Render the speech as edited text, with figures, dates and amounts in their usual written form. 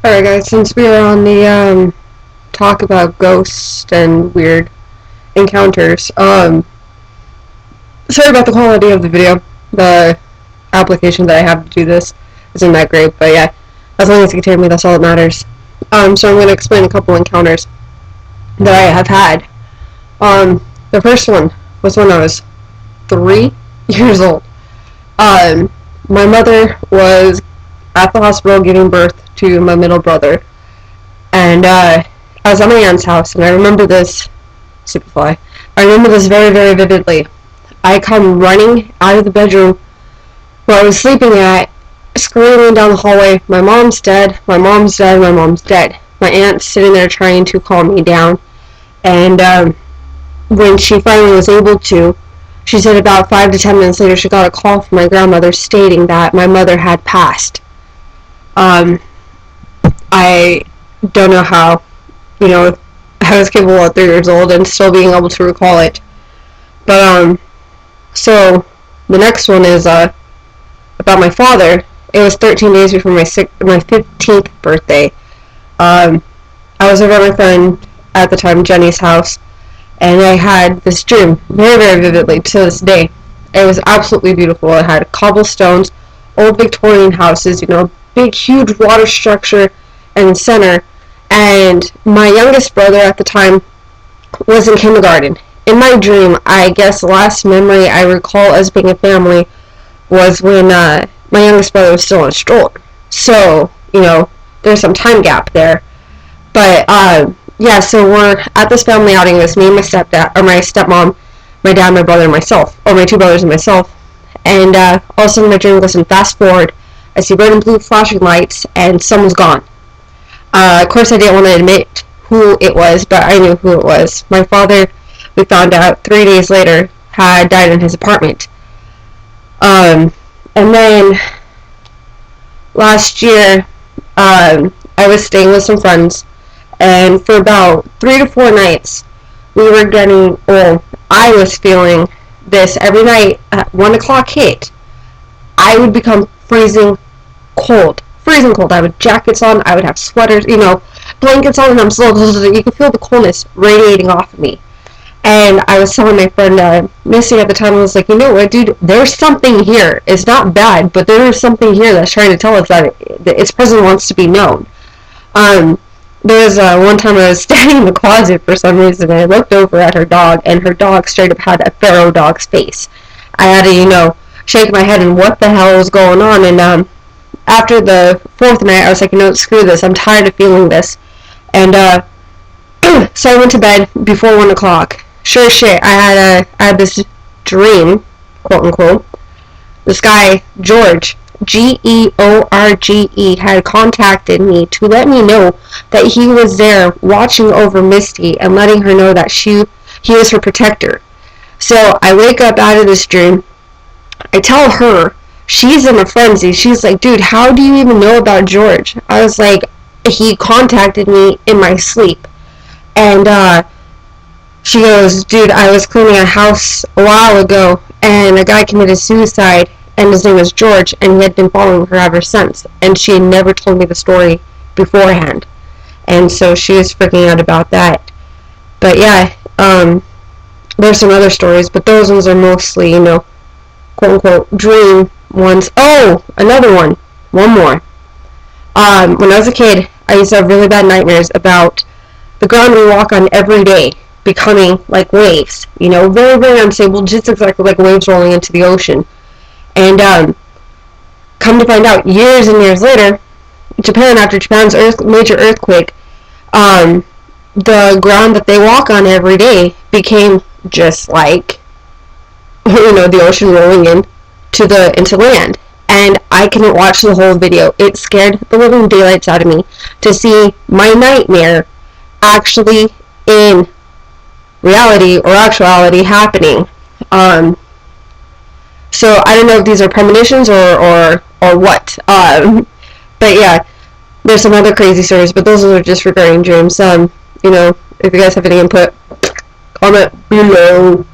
Alright guys, since we are on the talk about ghosts and weird encounters, sorry about the quality of the video. The application that I have to do this isn't that great, but yeah, as long as you can hear me, that's all that matters. So I'm going to explain a couple encounters that I have had. The first one was when I was 3 years old. My mother was at the hospital giving birth to my middle brother, and I was at my aunt's house, and I remember this Superfly. I remember this very, very vividly. I come running out of the bedroom where I was sleeping at, screaming down the hallway, "My mom's dead, my mom's dead, my mom's dead." My aunt's sitting there trying to calm me down, and when she finally was able to, she said about 5 to 10 minutes later she got a call from my grandmother stating that my mother had passed. I don't know how, I was capable at 3 years old and still being able to recall it. But, so, the next one is, about my father. It was 13 days before my 15th birthday. I was over at my friend, at the time, Jenny's house, and I had this dream, very, very vividly, to this day. It was absolutely beautiful. It had cobblestones, old Victorian houses, big, huge water structure in the center, and my youngest brother at the time was in kindergarten. In my dream, I guess the last memory I recall as being a family was when my youngest brother was still in a stroller. So, there's some time gap there. But, yeah, so we're at this family outing. It's me and my stepmom, my dad, my brother, and myself, or my 2 brothers and myself. And all of a sudden my dream goes, and fast forward, I see red and blue flashing lights, and someone's gone. Of course, I didn't want to admit who it was, but I knew who it was. My father, we found out 3 days later, had died in his apartment. And then last year, I was staying with some friends, and for about 3 to 4 nights, we were I was feeling this every night at 1 o'clock hit. I would become freezing cold. I would have jackets on, I would have sweaters, blankets on, and you could feel the coldness radiating off of me. And I was telling my friend, Missy at the time, I was like, you know what, dude, there's something here. It's not bad, but there is something here that's trying to tell us that its presence wants to be known. There was one time I was standing in the closet for some reason, and I looked over at her dog, and her dog straight up had a pharaoh dog's face. I had to, shake my head and what the hell was going on, and after the 4th night, I was like, screw this, I'm tired of feeling this. And so I went to bed before 1 o'clock. Sure as shit, I had this dream, quote unquote. This guy, George, George, had contacted me to let me know that he was there watching over Misty and letting her know that he was her protector. So I wake up out of this dream. I tell her, she's in a frenzy. She's like, dude, how do you even know about George? I was like, he contacted me in my sleep. And she goes, dude, I was cleaning a house a while ago, and a guy committed suicide, and his name was George, and he had been following her ever since. And she had never told me the story beforehand. And so she was freaking out about that. But yeah, there's some other stories, but those ones are mostly, quote-unquote, dream ones. Oh, another one. One more. When I was a kid, I used to have really bad nightmares about the ground we walk on every day becoming like waves. Very, very unstable, just exactly like waves rolling into the ocean. And come to find out, years and years later, Japan, after Japan's major earthquake, the ground that they walk on every day became just like, the ocean rolling into land. And I couldn't watch the whole video. It scared the living daylights out of me to see my nightmare actually in reality or actuality happening. So I don't know if these are premonitions or what. But yeah, there's some other crazy stories, but those are just regarding dreams. If you guys have any input, comment below.